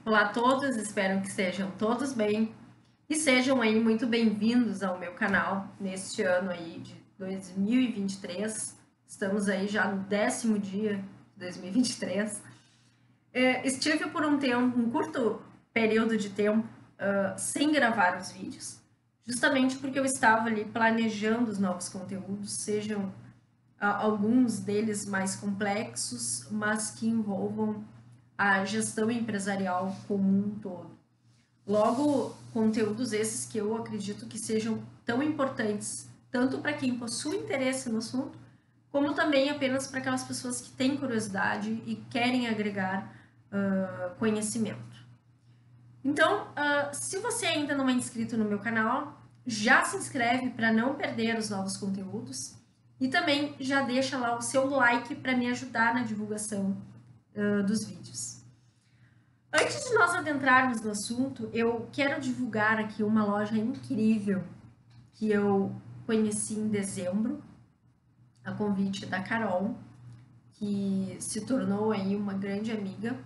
Olá a todos, espero que estejam todos bem e sejam aí muito bem-vindos ao meu canal neste ano aí de 2023. Estamos aí já no 10º dia de 2023. Estive por um curto período de tempo sem gravar os vídeos, justamente porque eu estava ali planejando os novos conteúdos, sejam alguns deles mais complexos, mas que envolvam a gestão empresarial como um todo. Logo, conteúdos esses que eu acredito que sejam tão importantes, tanto para quem possui interesse no assunto, como também apenas para aquelas pessoas que têm curiosidade e querem agregar conhecimento. Então, se você ainda não é inscrito no meu canal, já se inscreve para não perder os novos conteúdos e também já deixa lá o seu like para me ajudar na divulgação dos vídeos. Antes de nós adentrarmos no assunto, eu quero divulgar aqui uma loja incrível que eu conheci em dezembro, a convite da Carol, que se tornou aí uma grande amiga,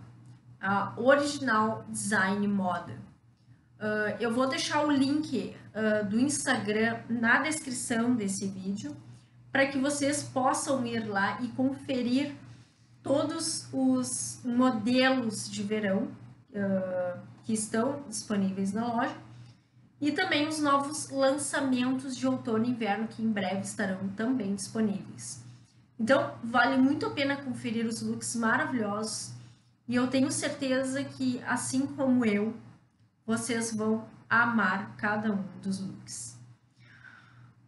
a Original Design Moda. Eu vou deixar o link do Instagram na descrição desse vídeo, para que vocês possam ir lá e conferir todos os modelos de verão que estão disponíveis na loja e também os novos lançamentos de outono e inverno que em breve estarão também disponíveis. Então, vale muito a pena conferir os looks maravilhosos e eu tenho certeza que, assim como eu, vocês vão amar cada um dos looks.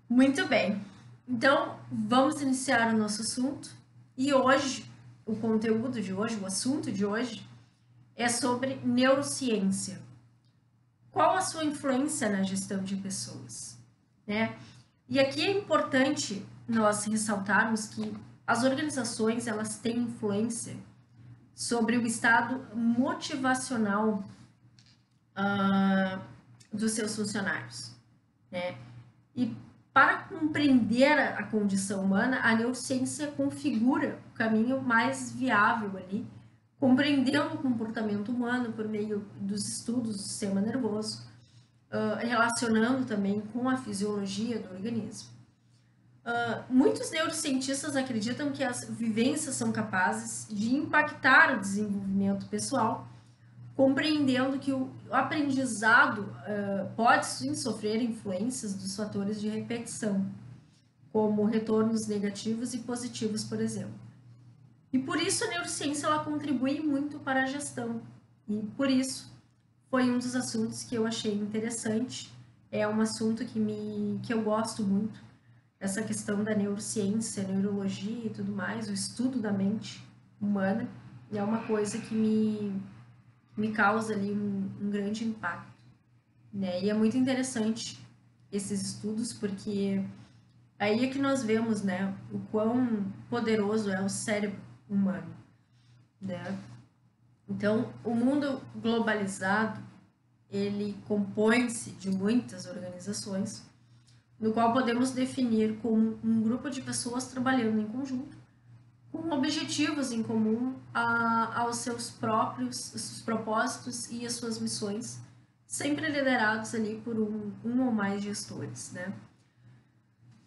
Muito bem, então vamos iniciar o nosso assunto e hoje, o conteúdo de hoje, o assunto de hoje é sobre neurociência. Qual a sua influência na gestão de pessoas, né? E aqui é importante nós ressaltarmos que as organizações, elas têm influência sobre o estado motivacional dos seus funcionários, né? E para compreender a condição humana, a neurociência configura o caminho mais viável ali, compreendendo o comportamento humano por meio dos estudos do sistema nervoso, relacionando também com a fisiologia do organismo. Muitos neurocientistas acreditam que as vivências são capazes de impactar o desenvolvimento pessoal, compreendendo que o aprendizado pode sim sofrer influências dos fatores de repetição, como retornos negativos e positivos, por exemplo. E por isso a neurociência ela contribui muito para a gestão. E por isso foi um dos assuntos que eu achei interessante. É um assunto que eu gosto muito. Essa questão da neurociência, neurologia e tudo mais, o estudo da mente humana, é uma coisa que me causa ali um grande impacto, né? E é muito interessante esses estudos, porque aí é que nós vemos, né, o quão poderoso é o cérebro humano, né? Então, o mundo globalizado, ele compõe-se de muitas organizações, no qual podemos definir como um grupo de pessoas trabalhando em conjunto, com objetivos em comum aos seus propósitos e as suas missões, sempre liderados ali por um ou mais gestores, né?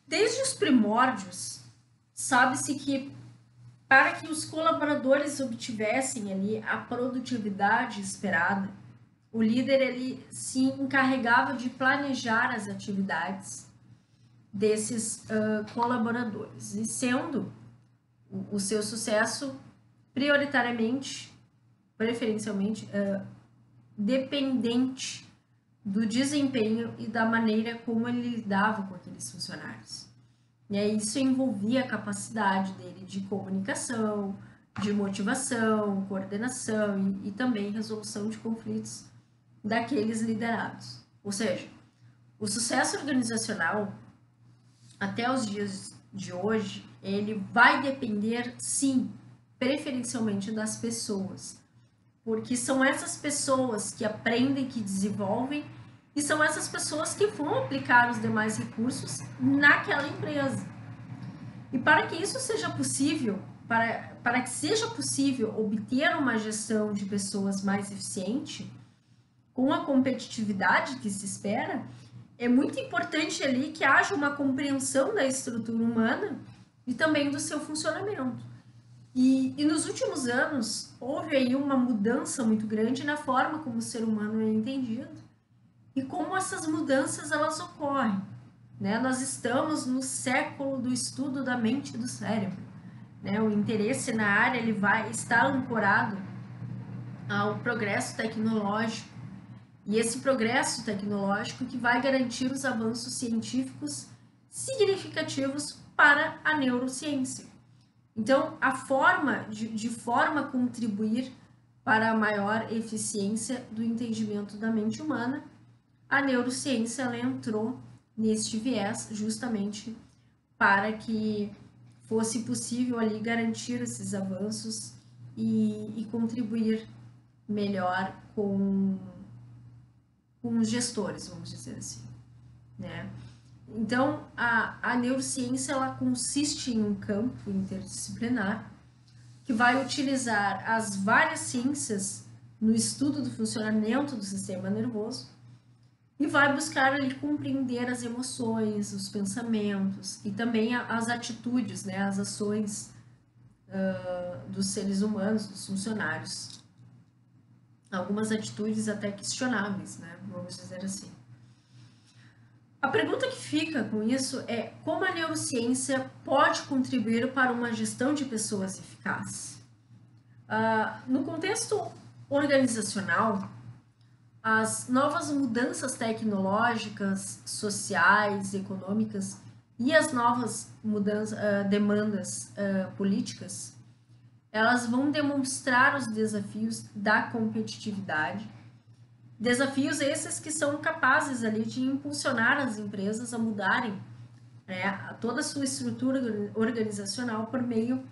Desde os primórdios, sabe-se que para que os colaboradores obtivessem ali a produtividade esperada, o líder ele se encarregava de planejar as atividades desses colaboradores, e sendo o seu sucesso prioritariamente, preferencialmente, dependente do desempenho e da maneira como ele lidava com aqueles funcionários. E aí isso envolvia a capacidade dele de comunicação, de motivação, coordenação e também resolução de conflitos daqueles liderados. Ou seja, o sucesso organizacional, até os dias de hoje, ele vai depender, sim, preferencialmente das pessoas, porque são essas pessoas que aprendem, que desenvolvem, e são essas pessoas que vão aplicar os demais recursos naquela empresa. E para que isso seja possível, para que seja possível obter uma gestão de pessoas mais eficiente, com a competitividade que se espera, é muito importante ali que haja uma compreensão da estrutura humana e também do seu funcionamento. E nos últimos anos, houve aí uma mudança muito grande na forma como o ser humano é entendido e como essas mudanças elas ocorrem. Né? Nós estamos no século do estudo da mente e do cérebro. Né? O interesse na área ele vai estar ancorado ao progresso tecnológico, e esse progresso tecnológico que vai garantir os avanços científicos significativos para a neurociência. Então, a forma de forma a contribuir para a maior eficiência do entendimento da mente humana, a neurociência ela entrou neste viés justamente para que fosse possível ali garantir esses avanços e contribuir melhor com os gestores, vamos dizer assim, né? Então, a neurociência ela consiste em um campo interdisciplinar que vai utilizar as várias ciências no estudo do funcionamento do sistema nervoso e vai buscar ali compreender as emoções, os pensamentos e também as atitudes, né, as ações dos seres humanos, dos funcionários. Algumas atitudes até questionáveis, né, vamos dizer assim. A pergunta que fica com isso é como a neurociência pode contribuir para uma gestão de pessoas eficaz? No contexto organizacional, as novas mudanças tecnológicas, sociais, econômicas e as novas demandas políticas, elas vão demonstrar os desafios da competitividade. Desafios esses que são capazes ali de impulsionar as empresas a mudarem, né, toda a sua estrutura organizacional por meio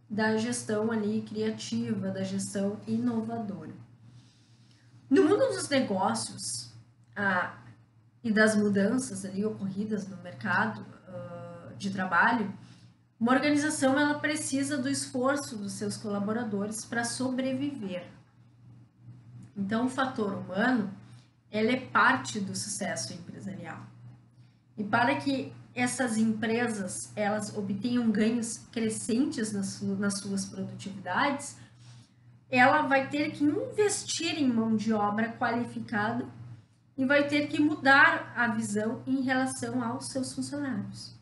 da gestão ali criativa, da gestão inovadora. No mundo dos negócios e das mudanças ali ocorridas no mercado de trabalho, uma organização ela precisa do esforço dos seus colaboradores para sobreviver. Então, o fator humano, ele é parte do sucesso empresarial. E para que essas empresas, elas obtenham ganhos crescentes nas suas produtividades, ela vai ter que investir em mão de obra qualificada e vai ter que mudar a visão em relação aos seus funcionários.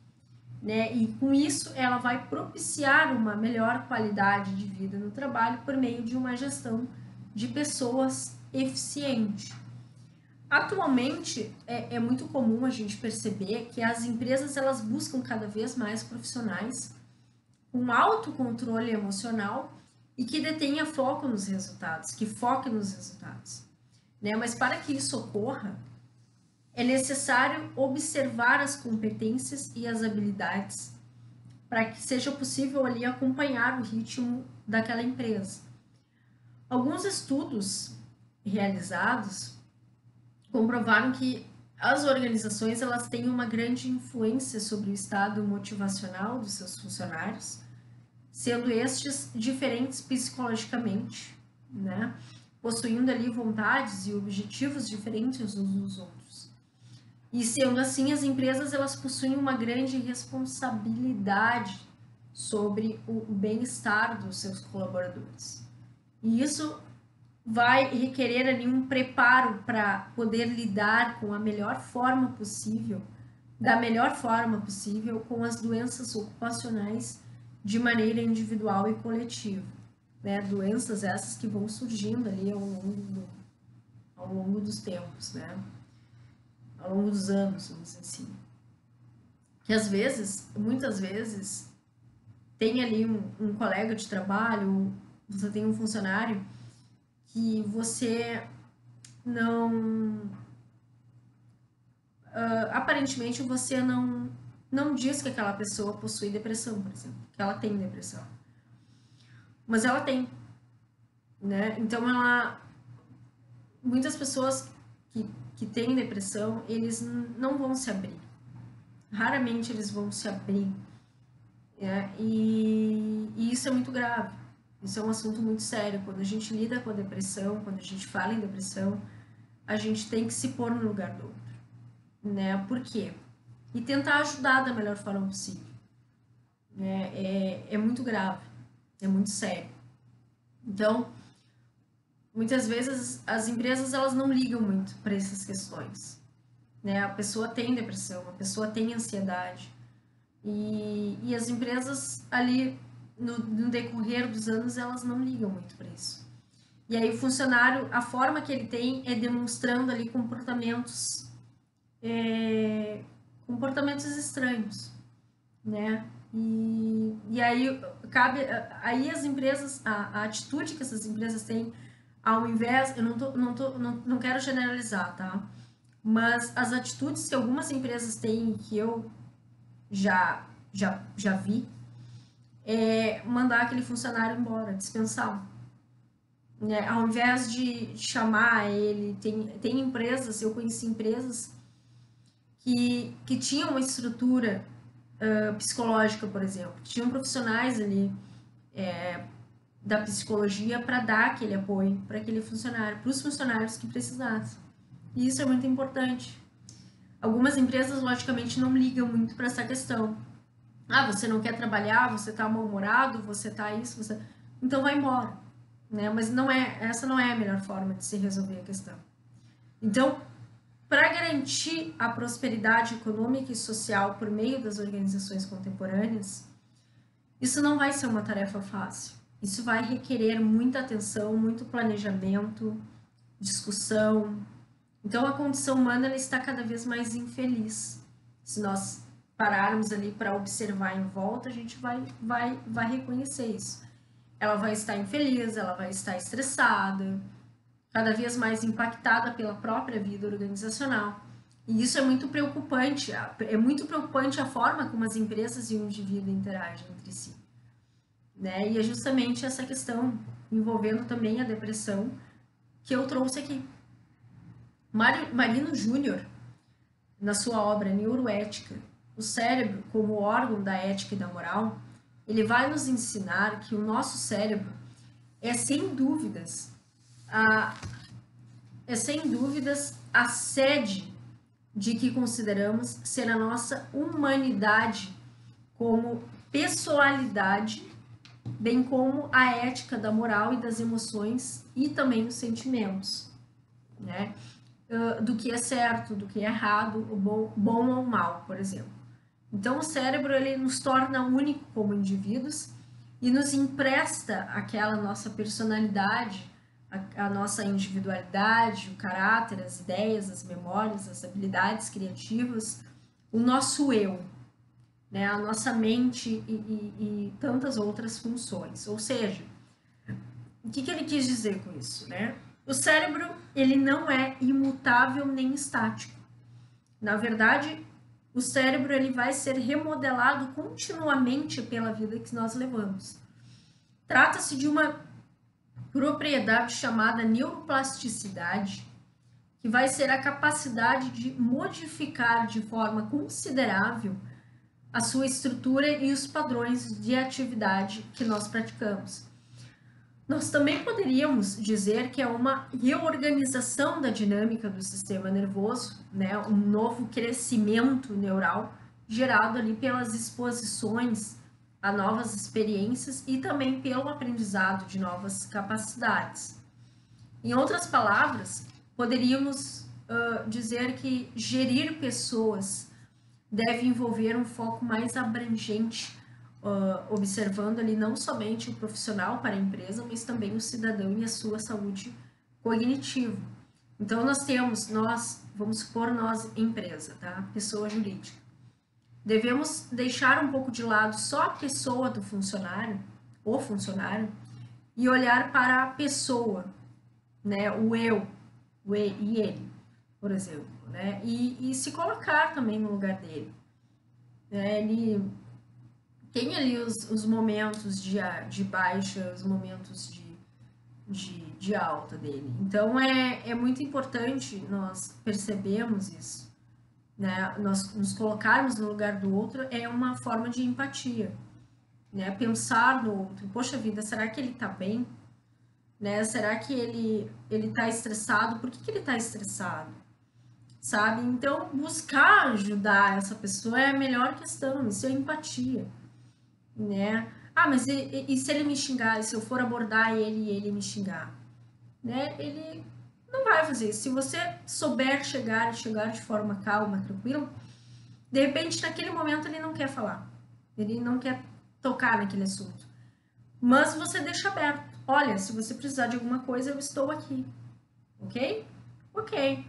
Né? E com isso, ela vai propiciar uma melhor qualidade de vida no trabalho por meio de uma gestão de pessoas eficiente. Atualmente, é muito comum a gente perceber que as empresas elas buscam cada vez mais profissionais com autocontrole emocional e que detenha foco nos resultados, que foque nos resultados. Né? Mas para que isso ocorra, é necessário observar as competências e as habilidades para que seja possível ali acompanhar o ritmo daquela empresa. Alguns estudos realizados comprovaram que as organizações elas têm uma grande influência sobre o estado motivacional dos seus funcionários, sendo estes diferentes psicologicamente, né? Possuindo ali vontades e objetivos diferentes uns dos outros. E sendo assim, as empresas elas possuem uma grande responsabilidade sobre o bem-estar dos seus colaboradores. E isso vai requerer ali um preparo para poder lidar com a melhor forma possível, da melhor forma possível, com as doenças ocupacionais de maneira individual e coletiva, né? Doenças essas que vão surgindo ali ao longo dos tempos, né? Ao longo dos anos, vamos dizer assim. Que às vezes, muitas vezes, tem ali um colega de trabalho, você tem um funcionário que você não... aparentemente você não diz que aquela pessoa possui depressão, por exemplo, que ela tem depressão. Mas ela tem, né? Então, muitas pessoas que têm depressão, eles não vão se abrir. Raramente eles vão se abrir E isso é muito grave. Isso é um assunto muito sério. Quando a gente lida com a depressão, quando a gente fala em depressão, a gente tem que se pôr no lugar do outro, né? Por quê? E tentar ajudar da melhor forma possível, né? É muito grave, é muito sério. Então, muitas vezes as empresas elas não ligam muito para essas questões, né? A pessoa tem depressão, a pessoa tem ansiedade e as empresas ali no decorrer dos anos elas não ligam muito para isso. E aí o funcionário, a forma que ele tem é demonstrando ali comportamentos estranhos, né? E aí cabe, aí as empresas, a atitude que essas empresas têm, ao invés, eu não quero generalizar, tá? Mas as atitudes que algumas empresas têm, que eu já vi, é mandar aquele funcionário embora, dispensar. Né? Ao invés de chamar ele, tem empresas, eu conheci empresas que tinham uma estrutura psicológica, por exemplo, tinham profissionais ali da psicologia para dar aquele apoio para aquele funcionário, para os funcionários que precisassem. E isso é muito importante. Algumas empresas, logicamente, não ligam muito para essa questão. Ah, você não quer trabalhar, você está mal-humorado, você está isso, você... Então vai embora. Né? Mas essa não é a melhor forma de se resolver a questão. Então, para garantir a prosperidade econômica e social por meio das organizações contemporâneas, isso não vai ser uma tarefa fácil. Isso vai requerer muita atenção, muito planejamento, discussão. Então, a condição humana ela está cada vez mais infeliz. Se nós pararmos ali para observar em volta, a gente vai reconhecer isso. Ela vai estar infeliz, ela vai estar estressada, cada vez mais impactada pela própria vida organizacional. E isso é muito preocupante. É muito preocupante a forma como as empresas e o indivíduo interagem entre si. Né? E é justamente essa questão envolvendo também a depressão que eu trouxe aqui. Marino Júnior, na sua obra Neuroética, o cérebro como órgão da ética e da moral, ele vai nos ensinar que o nosso cérebro é sem dúvidas a sede de que consideramos ser a nossa humanidade como pessoalidade, bem como a ética da moral e das emoções e também os sentimentos, né? Do que é certo, do que é errado, bom ou mal, por exemplo. Então o cérebro ele nos torna único como indivíduos e nos empresta aquela nossa personalidade, a nossa individualidade, o caráter, as ideias, as memórias, as habilidades criativas, o nosso eu, né? A nossa mente e tantas outras funções. Ou seja, o que ele quis dizer com isso, né? O cérebro ele não é imutável nem estático. Na verdade, o cérebro ele vai ser remodelado continuamente pela vida que nós levamos. Trata-se de uma propriedade chamada neuroplasticidade, que vai ser a capacidade de modificar de forma considerável a sua estrutura e os padrões de atividade que nós praticamos. Nós também poderíamos dizer que é uma reorganização da dinâmica do sistema nervoso, né? Um novo crescimento neural gerado ali pelas exposições a novas experiências e também pelo aprendizado de novas capacidades. Em outras palavras, poderíamos dizer que gerir pessoas deve envolver um foco mais abrangente, observando ali não somente o profissional para a empresa, mas também o cidadão e a sua saúde cognitiva. Então vamos supor nós empresa, tá? Pessoa jurídica. Devemos deixar um pouco de lado só a pessoa do funcionário, o funcionário, e olhar para a pessoa, né? O eu, e ele, por exemplo, né? E se colocar também no lugar dele. Ele tem ali os momentos de baixa, os momentos de alta dele. Então é muito importante nós percebermos isso, né? Nós nos colocarmos no lugar do outro é uma forma de empatia. né? Pensar no outro. Poxa vida, será que ele tá bem? Né? Será que ele tá estressado? Por que que ele tá estressado? Sabe? Então, buscar ajudar essa pessoa é a melhor questão, isso é empatia, né? Ah, mas e se ele me xingar, e se eu for abordar ele e ele me xingar? Né? Ele não vai fazer isso. Se você souber chegar de forma calma, tranquila, de repente, naquele momento, ele não quer falar. Ele não quer tocar naquele assunto. Mas você deixa aberto. Olha, se você precisar de alguma coisa, eu estou aqui. Ok? Ok.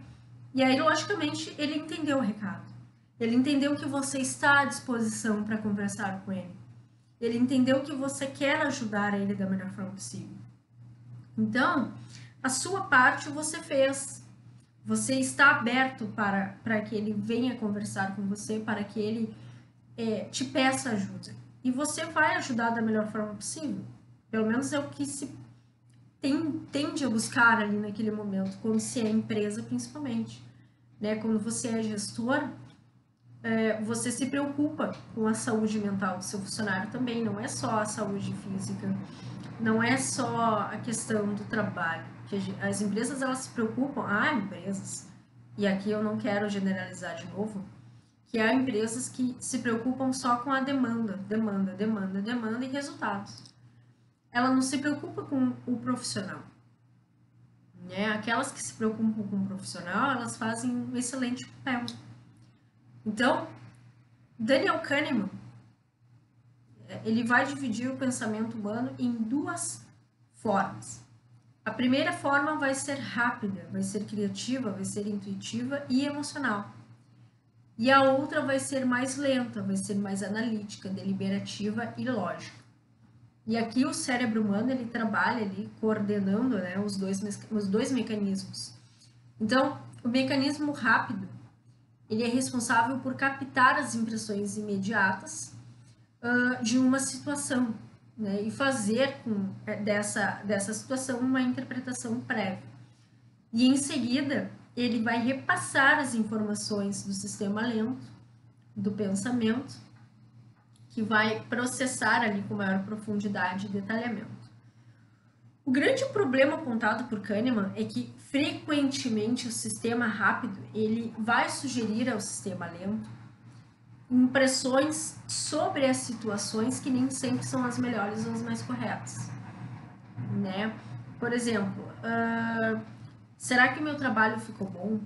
E aí, logicamente, ele entendeu o recado. Ele entendeu que você está à disposição para conversar com ele. Ele entendeu que você quer ajudar ele da melhor forma possível. Então, a sua parte você fez. Você está aberto para que ele venha conversar com você, para que ele te peça ajuda. E você vai ajudar da melhor forma possível. Pelo menos é o que se tende a buscar ali naquele momento, quando se é empresa principalmente. Né? Quando você é gestor, você se preocupa com a saúde mental do seu funcionário também, não é só a saúde física, não é só a questão do trabalho. Que as empresas, elas se preocupam, há empresas, e aqui eu não quero generalizar de novo, que há empresas que se preocupam só com a demanda e resultados. Ela não se preocupa com o profissional. Né? Aquelas que se preocupam com o profissional, elas fazem um excelente papel. Então, Daniel Kahneman, ele vai dividir o pensamento humano em duas formas. A primeira forma vai ser rápida, vai ser criativa, vai ser intuitiva e emocional. E a outra vai ser mais lenta, vai ser mais analítica, deliberativa e lógica. E aqui o cérebro humano, ele trabalha ali coordenando, né, os dois mecanismos. Então, o mecanismo rápido, ele é responsável por captar as impressões imediatas de uma situação, né, e fazer dessa situação uma interpretação prévia. E em seguida, ele vai repassar as informações do sistema lento, do pensamento, que vai processar ali com maior profundidade e detalhamento. O grande problema apontado por Kahneman é que frequentemente o sistema rápido ele vai sugerir ao sistema lento impressões sobre as situações que nem sempre são as melhores ou as mais corretas, né? Por exemplo, será que meu trabalho ficou bom?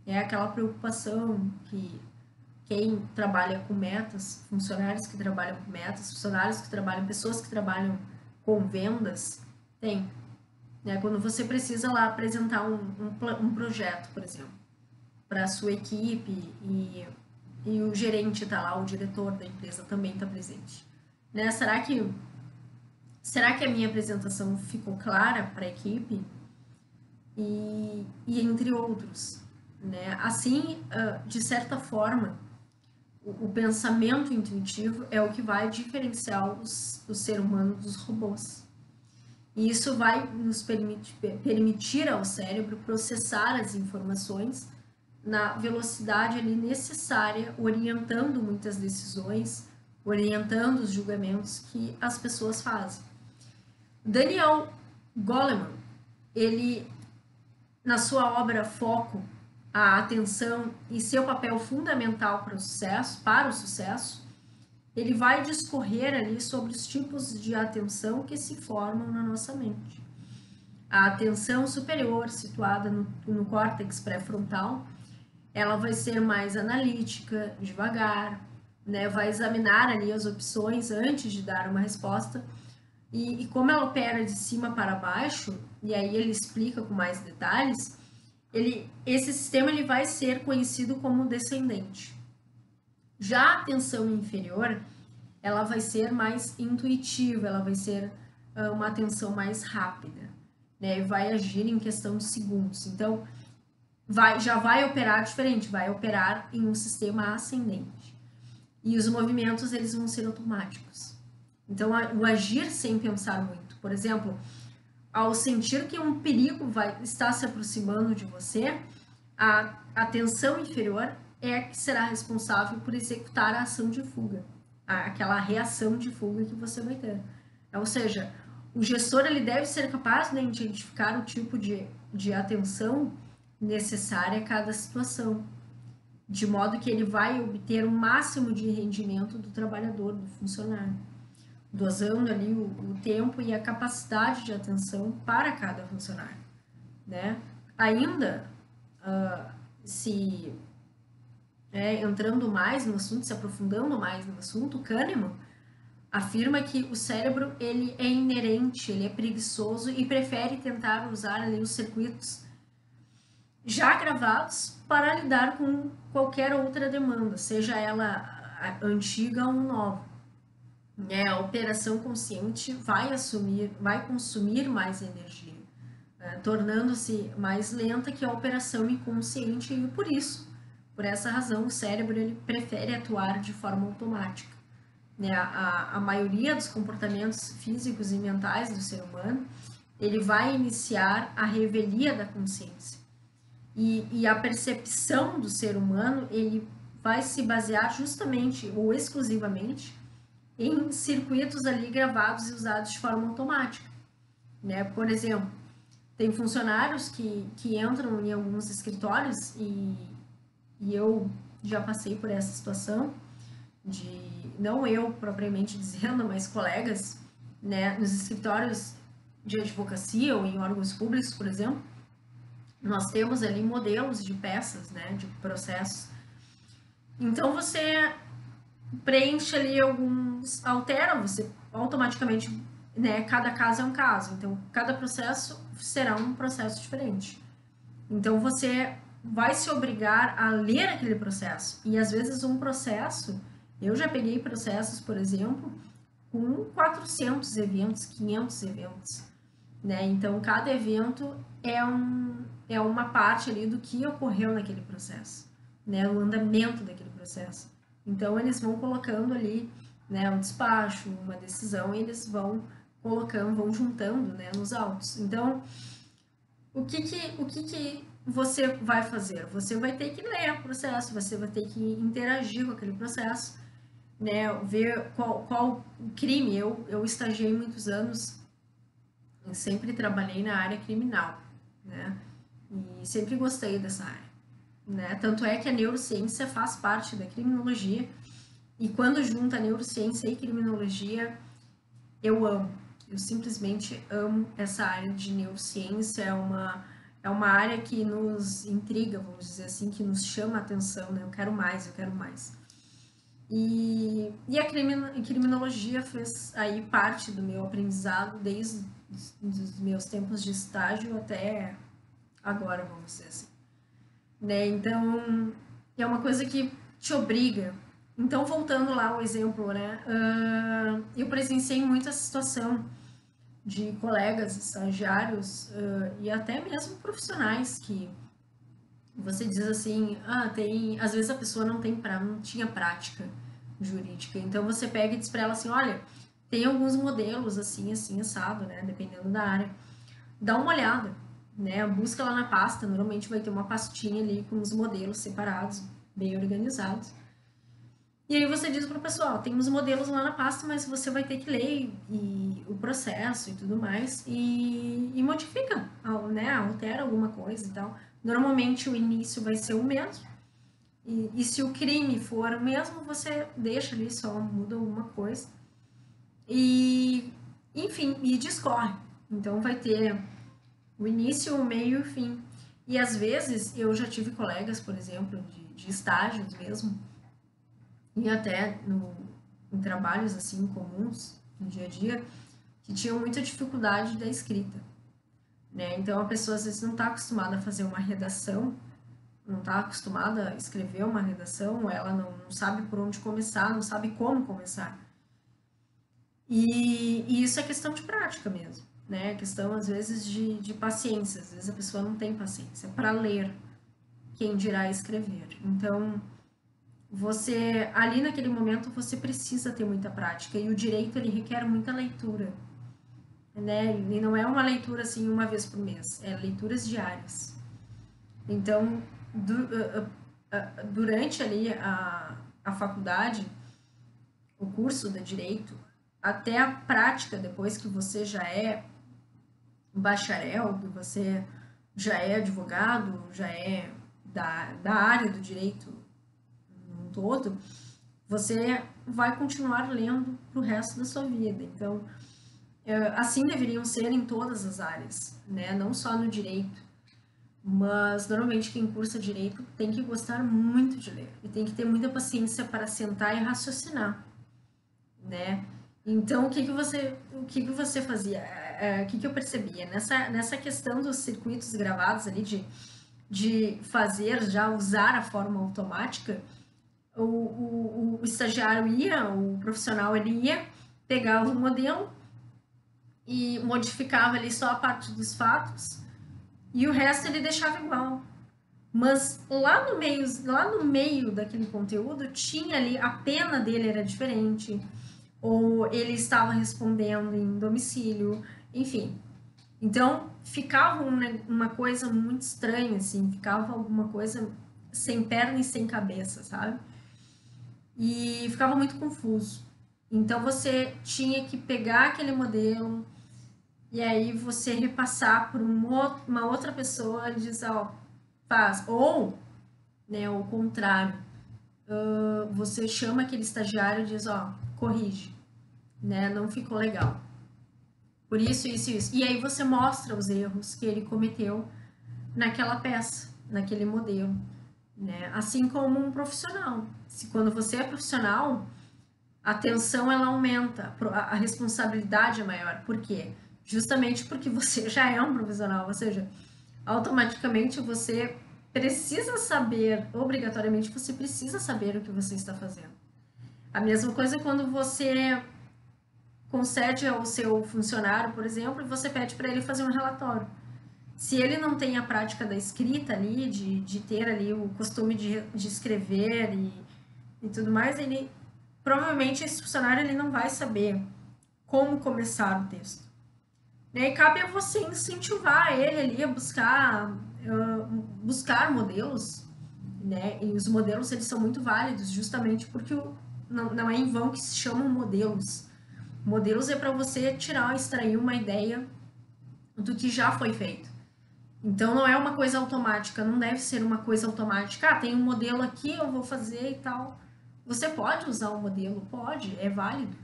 É aquela preocupação que quem trabalha com metas, funcionários que trabalham com metas, funcionários que trabalham, pessoas que trabalham com vendas, tem. Né? Quando você precisa lá apresentar um projeto, por exemplo, para a sua equipe e o gerente está lá, o diretor da empresa também está presente. Né? Será que a minha apresentação ficou clara para a equipe? E entre outros. Né? Assim, de certa forma, o pensamento intuitivo é o que vai diferenciar o ser humano dos robôs. E isso vai nos permitir ao cérebro processar as informações na velocidade ali necessária, orientando muitas decisões, orientando os julgamentos que as pessoas fazem. Daniel Goleman, ele, na sua obra Foco, a atenção e seu papel fundamental para o sucesso, ele vai discorrer ali sobre os tipos de atenção que se formam na nossa mente. A atenção superior, situada no córtex pré-frontal, ela vai ser mais analítica, devagar, né? Vai examinar ali as opções antes de dar uma resposta. E como ela opera de cima para baixo, e aí ele explica com mais detalhes, esse sistema ele vai ser conhecido como descendente. Já a atenção inferior, ela vai ser mais intuitiva, ela vai ser uma atenção mais rápida, né? Vai agir em questão de segundos. Então, já vai operar diferente, vai operar em um sistema ascendente. E os movimentos, eles vão ser automáticos. Então, o agir sem pensar muito. Por exemplo, ao sentir que um perigo está se aproximando de você, a atenção inferior é a que será responsável por executar a ação de fuga. aquela reação de fuga que você vai ter. Ou seja, o gestor ele deve ser capaz de identificar o tipo de atenção necessária a cada situação, de modo que ele vai obter o máximo de rendimento do trabalhador, do funcionário, dosando ali o tempo e a capacidade de atenção para cada funcionário, né? Ainda, se entrando mais no assunto, se aprofundando mais no assunto, Kahneman afirma que o cérebro ele é inerente, ele é preguiçoso e prefere tentar usar ali os circuitos já gravados para lidar com qualquer outra demanda, seja ela antiga ou nova. A operação consciente vai consumir mais energia, tornando-se mais lenta que a operação inconsciente e por essa razão, o cérebro ele prefere atuar de forma automática. A maioria dos comportamentos físicos e mentais do ser humano, ele vai iniciar a revelia da consciência. E a percepção do ser humano, ele vai se basear justamente ou exclusivamente em circuitos ali gravados e usados de forma automática. Por exemplo, tem funcionários que entram em alguns escritórios e eu já passei por essa situação, não eu propriamente dizendo, mas colegas, nos escritórios de advocacia ou em órgãos públicos, por exemplo, nós temos ali modelos de peças, de processos. Então você preenche ali altera, você automaticamente, cada caso é um caso, então cada processo será um processo diferente. Então você vai se obrigar a ler aquele processo, e às vezes um processo, eu já peguei processos, por exemplo, com 400 eventos, 500 eventos, então cada evento é uma parte ali do que ocorreu naquele processo, o andamento daquele processo. Então eles vão colocando ali, um despacho, uma decisão, e eles vão colocando, vão juntando, nos autos. Então, o que você vai fazer? Você vai ter que ler o processo, você vai ter que interagir com aquele processo, ver qual crime. Eu estagiei muitos anos, eu sempre trabalhei na área criminal, e sempre gostei dessa área, tanto é que a neurociência faz parte da criminologia, e quando junta neurociência e criminologia, eu simplesmente amo essa área de neurociência. É uma área que nos intriga, vamos dizer assim, que nos chama a atenção, eu quero mais. E a criminologia fez aí parte do meu aprendizado desde os meus tempos de estágio até agora, vamos dizer assim. Então, é uma coisa que te obriga. Então, voltando lá ao exemplo, eu presenciei muito essa situação de colegas, estagiários e até mesmo profissionais que você diz assim, às vezes a pessoa não tinha prática jurídica, então você pega e diz para ela assim, olha, tem alguns modelos assim, assado, dependendo da área, dá uma olhada, busca lá na pasta, normalmente vai ter uma pastinha ali com os modelos separados, bem organizados. E aí você diz para o pessoal, tem uns modelos lá na pasta, mas você vai ter que ler o processo e tudo mais, e modifica, altera alguma coisa e tal. Normalmente o início vai ser o mesmo, e se o crime for o mesmo, você deixa ali, só muda alguma coisa. E, enfim, e discorre. Então vai ter o início, o meio e o fim. E às vezes eu já tive colegas, por exemplo, de estágios mesmo, e até em trabalhos assim comuns no dia a dia, que tinham muita dificuldade da escrita, Então a pessoa às vezes não está acostumada a fazer uma redação, não está acostumada a escrever uma redação, ela não sabe por onde começar, não sabe como começar. E isso é questão de prática mesmo, questão às vezes de paciência, às vezes a pessoa não tem paciência para ler, quem dirá escrever. Então você ali naquele momento você precisa ter muita prática, e o direito ele requer muita leitura, e não é uma leitura assim uma vez por mês, é leituras diárias. Então durante ali a faculdade, o curso de direito, até a prática, depois que você já é bacharel, que você já é advogado, já é da área do direito no todo, você vai continuar lendo pro resto da sua vida. Então, assim deveriam ser em todas as áreas, né? Não só no direito. Mas normalmente quem cursa direito tem que gostar muito de ler e tem que ter muita paciência para sentar e raciocinar, né? Então o que que você fazia? O que eu percebia nessa questão dos circuitos gravados ali de fazer já usar a forma automática, o estagiário ia, o profissional ele ia, pegava o modelo e modificava ali só a parte dos fatos e o resto ele deixava igual. Mas lá no meio daquele conteúdo tinha ali a pena dele era diferente, ou ele estava respondendo em domicílio, enfim. Então ficava uma coisa muito estranha, assim, ficava alguma coisa sem perna e sem cabeça, sabe? E ficava muito confuso. Então você tinha que pegar aquele modelo e aí você repassar por uma outra pessoa e dizer, ó, faz. Ou, né, o contrário, você chama aquele estagiário e diz, ó, corrige, né, não ficou legal. Por isso, isso e isso. E aí você mostra os erros que ele cometeu naquela peça, naquele modelo, né? Assim como um profissional. Se quando você é profissional, a tensão ela aumenta, a responsabilidade é maior. Por quê? Justamente porque você já é um profissional, ou seja, automaticamente você precisa saber, obrigatoriamente você precisa saber o que você está fazendo. A mesma coisa quando você concede ao seu funcionário, por exemplo, e você pede para ele fazer um relatório. Se ele não tem a prática da escrita ali, de ter ali o costume de escrever e tudo mais, ele provavelmente esse funcionário ele não vai saber como começar o texto. E cabe a você incentivar ele ali a buscar modelos, né? E os modelos eles são muito válidos, justamente porque não é em vão que se chamam modelos. Modelos é para você tirar, extrair uma ideia do que já foi feito. Então não é uma coisa automática, não deve ser uma coisa automática. Ah, tem um modelo aqui, eu vou fazer e tal. Você pode usar o modelo, pode, é válido.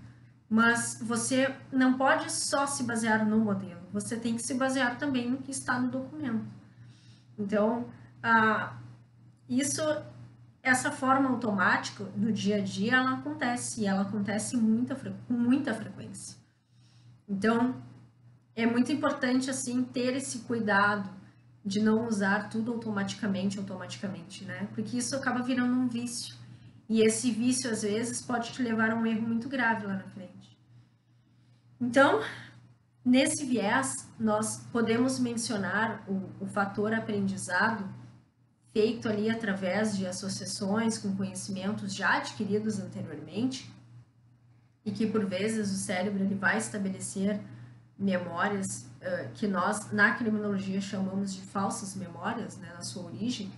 Mas você não pode só se basear no modelo, você tem que se basear também no que está no documento. Então, isso, essa forma automática no dia a dia, ela acontece, e ela acontece com muita frequência. Então, é muito importante, assim, ter esse cuidado de não usar tudo automaticamente, né? Porque isso acaba virando um vício. E esse vício, às vezes, pode te levar a um erro muito grave lá na frente. Então, nesse viés, nós podemos mencionar o fator aprendizado feito ali através de associações com conhecimentos já adquiridos anteriormente e que por vezes o cérebro ele vai estabelecer memórias que nós na criminologia chamamos de falsas memórias, né, na sua origem,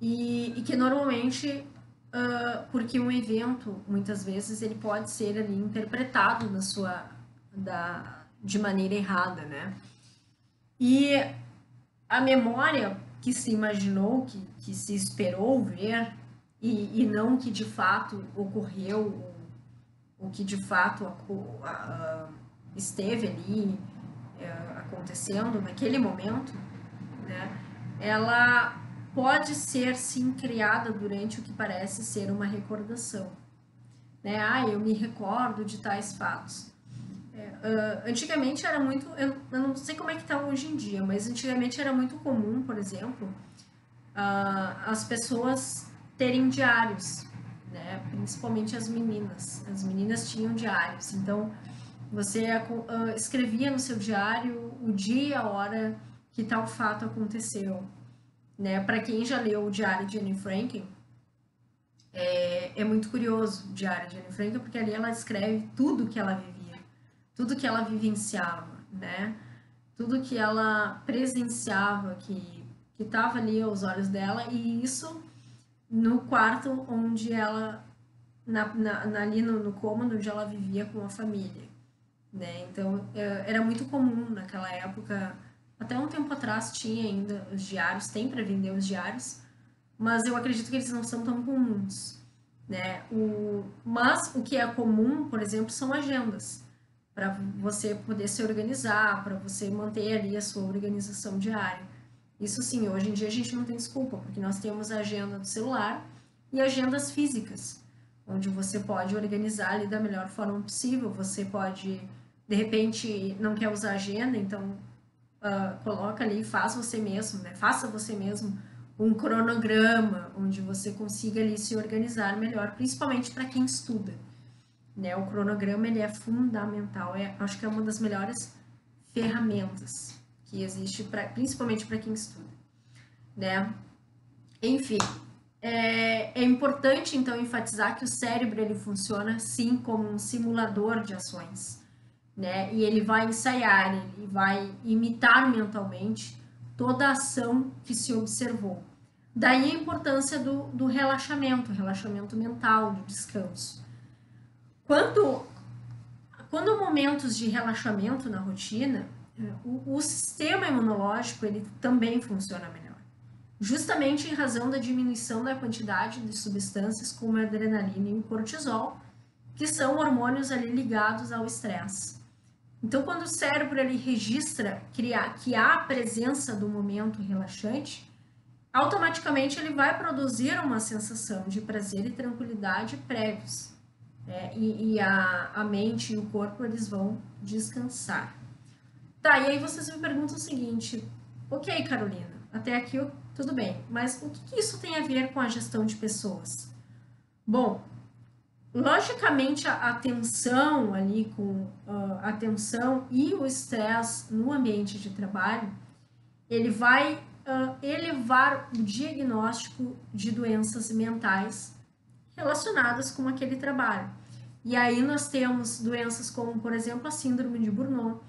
e que normalmente porque um evento muitas vezes ele pode ser ali interpretado de maneira errada, né? E a memória que se imaginou, que se esperou ver, e não o que de fato ocorreu, o que de fato esteve ali acontecendo naquele momento, né? Ela pode ser sim criada durante o que parece ser uma recordação, né? Ah, eu me recordo de tais fatos. Antigamente era muito, eu não sei como é que está hoje em dia, mas antigamente era muito comum, por exemplo, as pessoas terem diários, né? Principalmente as meninas. As meninas tinham diários, então você escrevia no seu diário o dia, a hora que tal fato aconteceu, né? Para quem já leu o Diário de Anne Frank, é muito curioso o Diário de Anne Frank, porque ali ela escreve tudo que ela vivia, tudo que ela vivenciava, né? Tudo que ela presenciava, que estava ali aos olhos dela, e isso no quarto onde ela ali no cômodo onde ela vivia com a família, né? Então, era muito comum naquela época, até um tempo atrás tinha ainda os diários, tem para vender os diários, mas eu acredito que eles não são tão comuns, né? Mas o que é comum, por exemplo, são agendas, para você poder se organizar, para você manter ali a sua organização diária. Isso sim, hoje em dia a gente não tem desculpa, porque nós temos a agenda do celular e agendas físicas, onde você pode organizar ali da melhor forma possível. Você pode, de repente, não quer usar agenda, então coloca ali, faz você mesmo, né? Faça você mesmo um cronograma, onde você consiga ali se organizar melhor, principalmente para quem estuda, né? O cronograma ele é fundamental, acho que é uma das melhores ferramentas que existe, principalmente para quem estuda, né? Enfim, é importante então enfatizar que o cérebro ele funciona sim como um simulador de ações, né? E ele vai ensaiar, ele vai imitar mentalmente toda a ação que se observou. Daí a importância do relaxamento mental, do descanso. Quando momentos de relaxamento na rotina, o sistema imunológico ele também funciona melhor. Justamente em razão da diminuição da quantidade de substâncias como a adrenalina e o cortisol, que são hormônios ali ligados ao estresse. Então, quando o cérebro ele registra que há a presença do momento relaxante, automaticamente ele vai produzir uma sensação de prazer e tranquilidade prévios. E a mente e o corpo eles vão descansar. Tá, e aí vocês me perguntam o seguinte: ok, Carolina, até aqui tudo bem, mas o que isso tem a ver com a gestão de pessoas? Bom, logicamente a tensão ali com a tensão e o estresse no ambiente de trabalho, ele vai elevar o diagnóstico de doenças mentais relacionadas com aquele trabalho. E aí nós temos doenças como, por exemplo, a síndrome de Burnout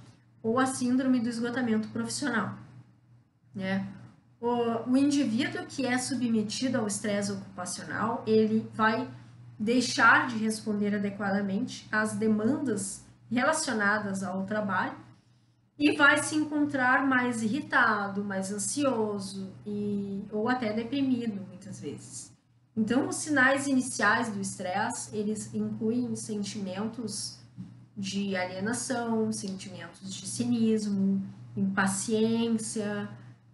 ou a síndrome do esgotamento profissional, né? O indivíduo que é submetido ao estresse ocupacional, ele vai deixar de responder adequadamente às demandas relacionadas ao trabalho e vai se encontrar mais irritado, mais ansioso ou até deprimido muitas vezes. Então, os sinais iniciais do estresse, eles incluem sentimentos de alienação, sentimentos de cinismo, impaciência,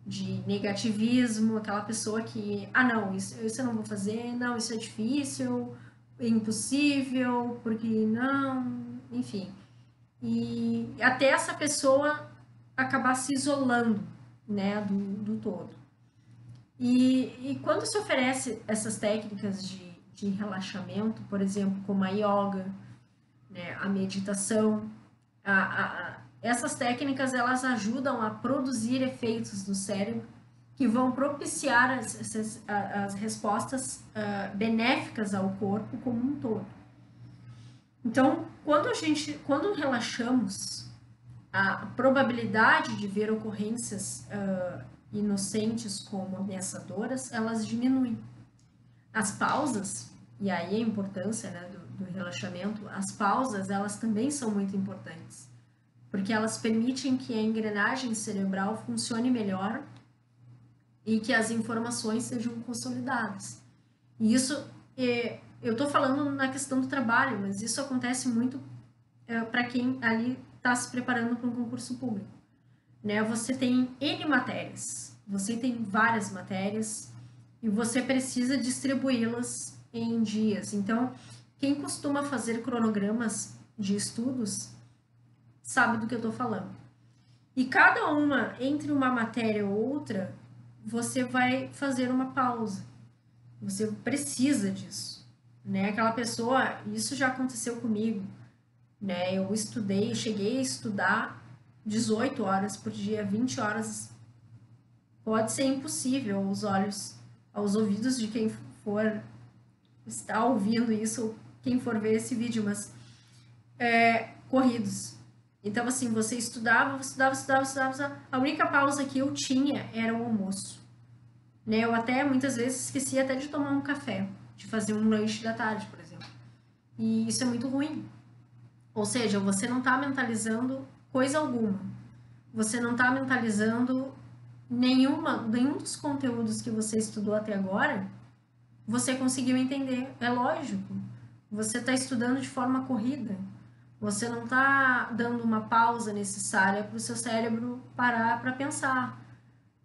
de negativismo, aquela pessoa que, não, isso eu não vou fazer, não, isso é difícil, é impossível, porque não, enfim. E até essa pessoa acabar se isolando, né, do todo. E quando se oferece essas técnicas de relaxamento, por exemplo, como a yoga, né, a meditação, essas técnicas elas ajudam a produzir efeitos no cérebro que vão propiciar as respostas benéficas ao corpo como um todo. Então, quando relaxamos, a probabilidade de ver ocorrências inocentes como ameaçadoras, elas diminuem. As pausas, e aí a importância, né, do relaxamento, as pausas, elas também são muito importantes, porque elas permitem que a engrenagem cerebral funcione melhor e que as informações sejam consolidadas. E isso, eu estou falando na questão do trabalho, mas isso acontece muito para quem ali está se preparando para um concurso público, né? Você tem N matérias, você tem várias matérias e você precisa distribuí-las em dias. Então, quem costuma fazer cronogramas de estudos sabe do que eu estou falando. E cada uma, entre uma matéria ou outra, você vai fazer uma pausa. Você precisa disso, né? Aquela pessoa, isso já aconteceu comigo, né? Eu cheguei a estudar 18 horas por dia, 20 horas. Pode ser impossível aos ouvidos de quem for estar ouvindo isso, quem for ver esse vídeo, mas corridos. Então, assim, você estudava. A única pausa que eu tinha era o almoço. Né? Eu até, muitas vezes, esquecia até de tomar um café, de fazer um lanche da tarde, por exemplo. E isso é muito ruim. Ou seja, você não está mentalizando coisa alguma. Você não está mentalizando nenhum dos conteúdos que você estudou até agora, você conseguiu entender. É lógico. Você está estudando de forma corrida. Você não está dando uma pausa necessária para o seu cérebro parar para pensar,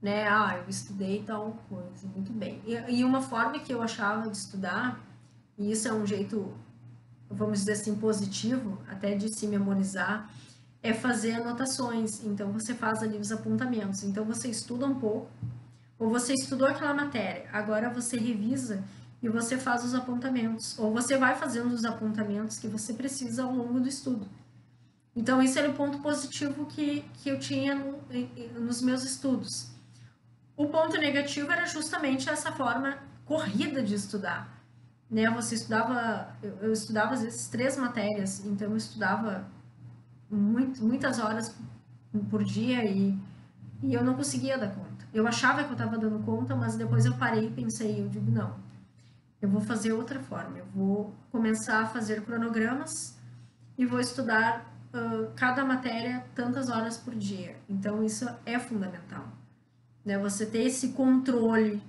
né? Ah, eu estudei tal coisa, muito bem. E uma forma que eu achava de estudar, e isso é um jeito, vamos dizer assim, positivo, até de se memorizar, é fazer anotações. Então você faz ali os apontamentos. Então você estuda um pouco, ou você estudou aquela matéria, agora você revisa e você faz os apontamentos, ou você vai fazendo os apontamentos que você precisa ao longo do estudo. Então, esse era o ponto positivo que eu tinha nos meus estudos. O ponto negativo era justamente essa forma corrida de estudar. Né? Você estudava, eu estudava às vezes 3 matérias, então eu estudava muitas horas por dia e eu não conseguia dar conta. Eu achava que eu estava dando conta, mas depois eu parei e pensei, eu digo, não, eu vou fazer outra forma, eu vou começar a fazer cronogramas e vou estudar cada matéria tantas horas por dia. Então isso é fundamental, né? Você ter esse controle,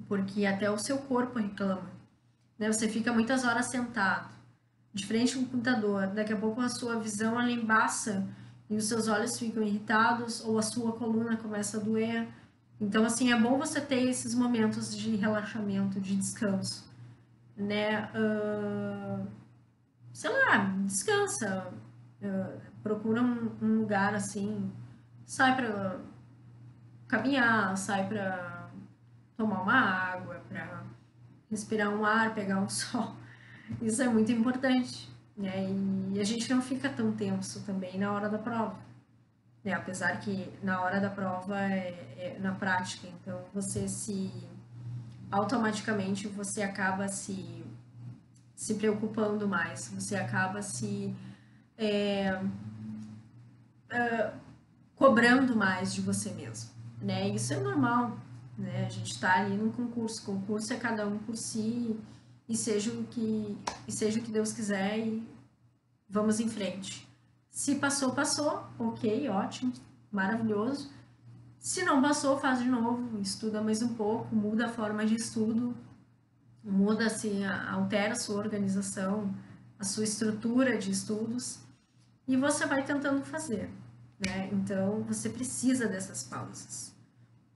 porque até o seu corpo reclama, né? Você fica muitas horas sentado, de frente ao computador, daqui a pouco a sua visão ela embaça e os seus olhos ficam irritados ou a sua coluna começa a doer. Então, assim, é bom você ter esses momentos de relaxamento, de descanso, né? Sei lá, descansa, procura um lugar assim, sai pra caminhar, sai pra tomar uma água, pra respirar um ar, pegar um sol. Isso é muito importante, né? E a gente não fica tão tenso também na hora da prova, né? Apesar que na hora da prova é na prática, então você automaticamente você acaba se preocupando mais, você acaba cobrando mais de você mesmo, né? Isso é normal, né? A gente está ali num concurso é cada um por si e seja o que Deus quiser e vamos em frente. Se passou, passou, ok, ótimo, maravilhoso. Se não passou, faz de novo, estuda mais um pouco, muda a forma de estudo, muda assim, altera a sua organização, a sua estrutura de estudos e você vai tentando fazer, né? Então você precisa dessas pausas,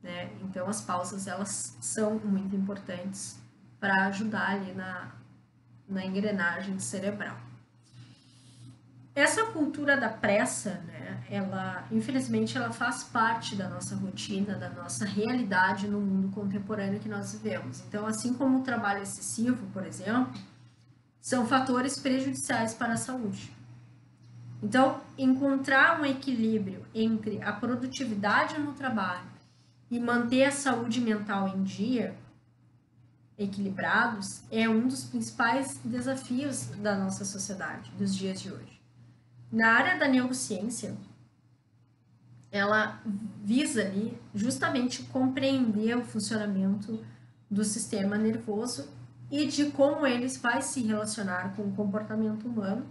né? Então as pausas elas são muito importantes para ajudar ali na engrenagem cerebral. Essa cultura da pressa, né, ela, infelizmente, ela faz parte da nossa rotina, da nossa realidade no mundo contemporâneo que nós vivemos. Então, assim como o trabalho excessivo, por exemplo, são fatores prejudiciais para a saúde. Então, encontrar um equilíbrio entre a produtividade no trabalho e manter a saúde mental em dia, equilibrados, é um dos principais desafios da nossa sociedade, dos dias de hoje. Na área da neurociência, ela visa ali justamente compreender o funcionamento do sistema nervoso e de como ele vai se relacionar com o comportamento humano,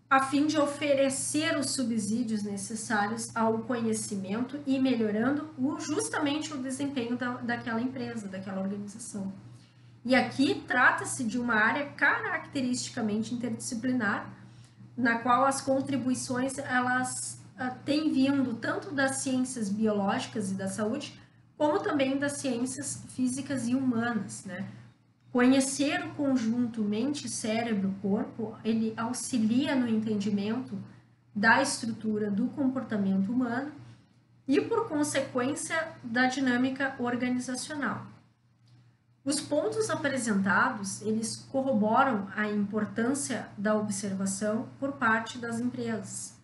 a fim de oferecer os subsídios necessários ao conhecimento e melhorando justamente o desempenho daquela empresa, daquela organização. E aqui trata-se de uma área caracteristicamente interdisciplinar, na qual as contribuições elas têm vindo tanto das ciências biológicas e da saúde, como também das ciências físicas e humanas, né? Conhecer o conjunto mente, cérebro, corpo, ele auxilia no entendimento da estrutura do comportamento humano e, por consequência, da dinâmica organizacional. Os pontos apresentados, eles corroboram a importância da observação por parte das empresas,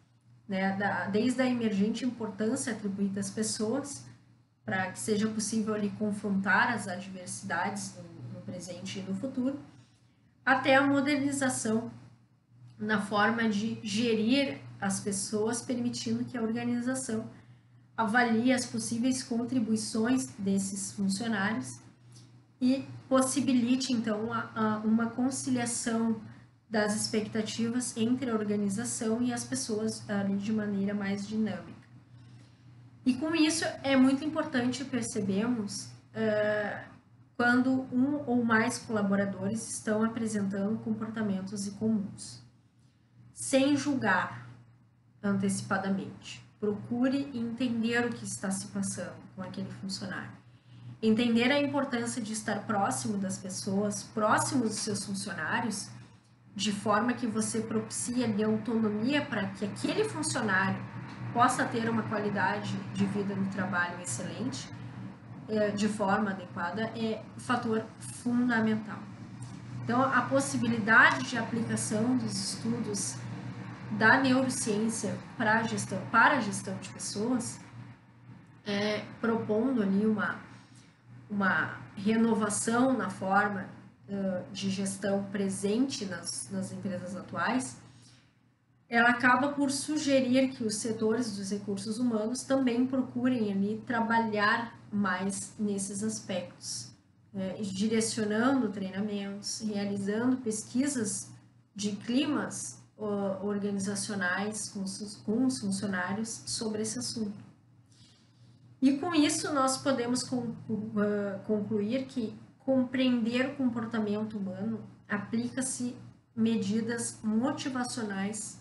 né? Desde a emergente importância atribuída às pessoas, para que seja possível ali confrontar as adversidades no presente e no futuro, até a modernização na forma de gerir as pessoas, permitindo que a organização avalie as possíveis contribuições desses funcionários e possibilite, então, uma conciliação das expectativas entre a organização e as pessoas ali de maneira mais dinâmica. E com isso é muito importante percebermos quando um ou mais colaboradores estão apresentando comportamentos incomuns, sem julgar antecipadamente. Procure entender o que está se passando com aquele funcionário. Entender a importância de estar próximo das pessoas, próximo dos seus funcionários, de forma que você propicie ali autonomia para que aquele funcionário possa ter uma qualidade de vida no trabalho excelente, de forma adequada, é um fator fundamental. Então, a possibilidade de aplicação dos estudos da neurociência para a gestão de pessoas, propondo ali uma renovação na forma de gestão presente nas empresas atuais, ela acaba por sugerir que os setores dos recursos humanos também procurem ali trabalhar mais nesses aspectos, direcionando treinamentos, realizando pesquisas de climas organizacionais com os funcionários sobre esse assunto. E com isso nós podemos concluir que compreender o comportamento humano aplica-se medidas motivacionais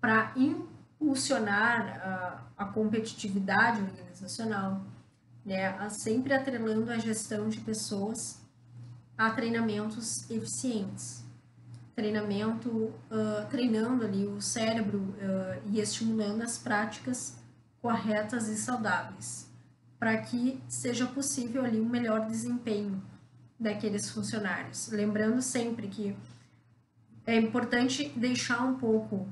para impulsionar a competitividade organizacional, né, sempre atrelando a gestão de pessoas a treinamentos eficientes. Treinando ali o cérebro e estimulando as práticas corretas e saudáveis, para que seja possível ali um melhor desempenho daqueles funcionários. Lembrando sempre que é importante deixar um pouco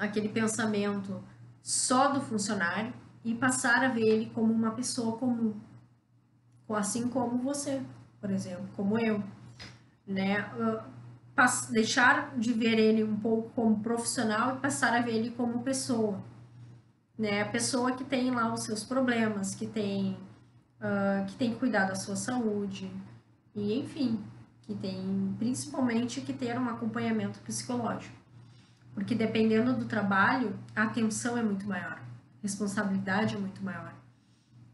aquele pensamento só do funcionário e passar a ver ele como uma pessoa comum, assim como você, por exemplo, como eu, né? Deixar de ver ele um pouco como profissional e passar a ver ele como pessoa, né? A pessoa que tem lá os seus problemas, que tem que cuidar da sua saúde e, enfim, que tem principalmente que ter um acompanhamento psicológico. Porque dependendo do trabalho, a atenção é muito maior, a responsabilidade é muito maior,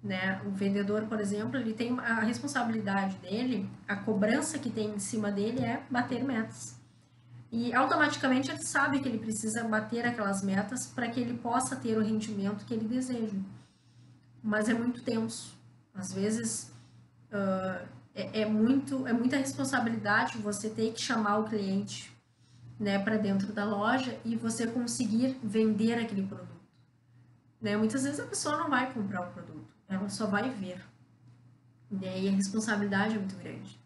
né? O vendedor, por exemplo, ele tem a responsabilidade dele, a cobrança que tem em cima dele é bater metas. E automaticamente ele sabe que ele precisa bater aquelas metas para que ele possa ter o rendimento que ele deseja. Mas é muito tenso. Às vezes é muita responsabilidade você ter que chamar o cliente, né, para dentro da loja e você conseguir vender aquele produto. Né? Muitas vezes a pessoa não vai comprar o produto, ela só vai ver. E aí a responsabilidade é muito grande.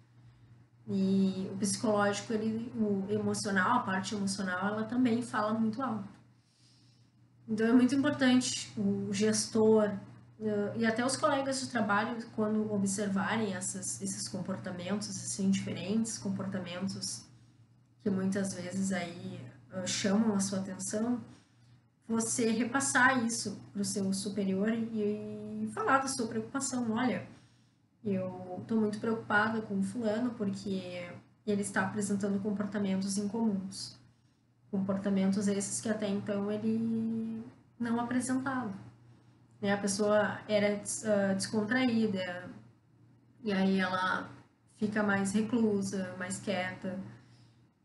E o psicológico, o emocional, a parte emocional, ela também fala muito alto. Então é muito importante o gestor e até os colegas de trabalho, quando observarem esses comportamentos assim diferentes, comportamentos que muitas vezes aí chamam a sua atenção, você repassar isso para o seu superior e falar da sua preocupação. Olha, eu estou muito preocupada com o fulano porque ele está apresentando comportamentos incomuns. Comportamentos esses que até então ele não apresentava. Né? A pessoa era descontraída e aí ela fica mais reclusa, mais quieta.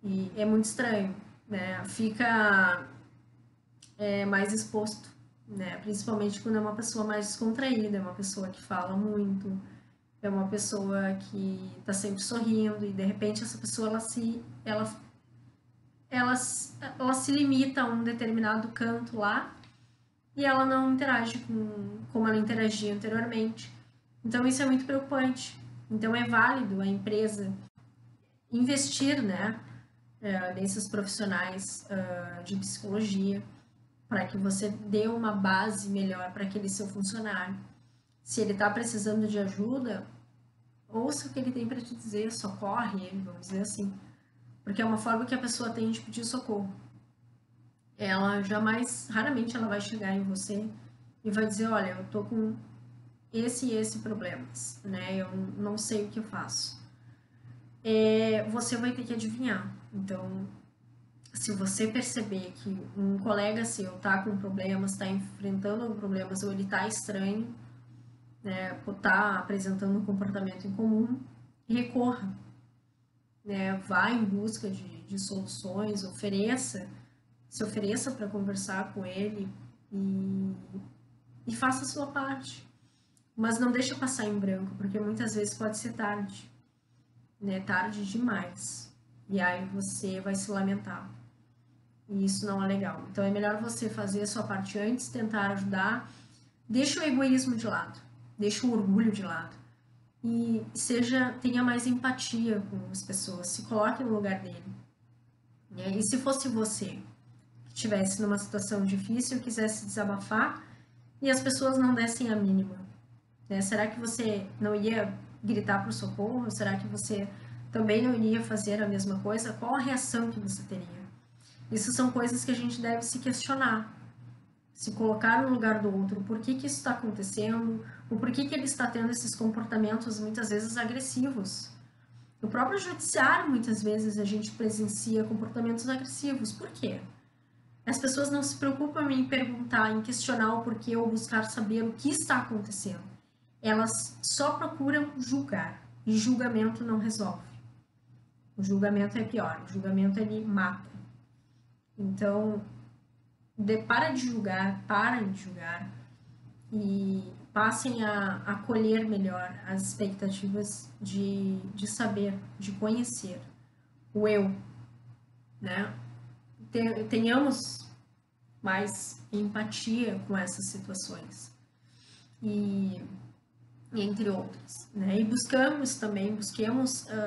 E é muito estranho, né? Fica mais exposto, né? Principalmente quando é uma pessoa mais descontraída, é uma pessoa que fala muito, é uma pessoa que está sempre sorrindo e de repente essa pessoa ela se limita a um determinado canto lá e ela não interage como ela interagia anteriormente. Então isso é muito preocupante. Então é válido a empresa investir, né, nesses profissionais de psicologia para que você dê uma base melhor para aquele seu funcionário. Se ele está precisando de ajuda, ouça o que ele tem para te dizer, socorre ele, vamos dizer assim. Porque é uma forma que a pessoa tem de pedir socorro. Raramente ela vai chegar em você e vai dizer, olha, eu tô com esse e esse problemas, né? Eu não sei o que eu faço. Você vai ter que adivinhar. Então, se você perceber que um colega seu tá com problemas, está enfrentando problemas, ou ele tá estranho, né, por estar apresentando um comportamento incomum, recorra, né? Vá em busca de soluções, se ofereça para conversar com ele e faça a sua parte. Mas não deixa passar em branco, porque muitas vezes pode ser tarde, né? Tarde demais. E aí você vai se lamentar. E isso não é legal. Então é melhor você fazer a sua parte antes, tentar ajudar. Deixa o egoísmo de lado, deixa o orgulho de lado. E tenha mais empatia com as pessoas, se coloque no lugar dele. E se fosse você que estivesse numa situação difícil, quisesse desabafar e as pessoas não dessem a mínima, né? Será que você não ia gritar para o socorro? Será que você também não iria fazer a mesma coisa? Qual a reação que você teria? Isso são coisas que a gente deve se questionar, se colocar no lugar do outro. Por que isso está acontecendo? O porquê que ele está tendo esses comportamentos muitas vezes agressivos? No próprio judiciário, muitas vezes, a gente presencia comportamentos agressivos. Por quê? As pessoas não se preocupam em perguntar, em questionar o porquê ou buscar saber o que está acontecendo. Elas só procuram julgar. E julgamento não resolve. O julgamento é pior. O julgamento, ele mata. Então, parem de julgar e passem a acolher melhor as expectativas de saber, de conhecer o eu, né? Tenhamos mais empatia com essas situações e entre outras, né? E busquemos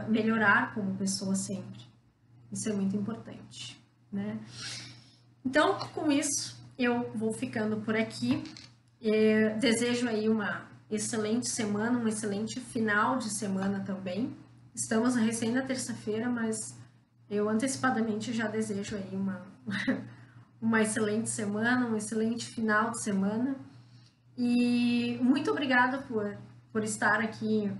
melhorar como pessoa sempre. Isso é muito importante, né? Então, com isso, eu vou ficando por aqui. Desejo aí uma excelente semana, um excelente final de semana também. Estamos recém na terça-feira, mas eu antecipadamente já desejo aí uma excelente semana, um excelente final de semana. E muito obrigada por estar aqui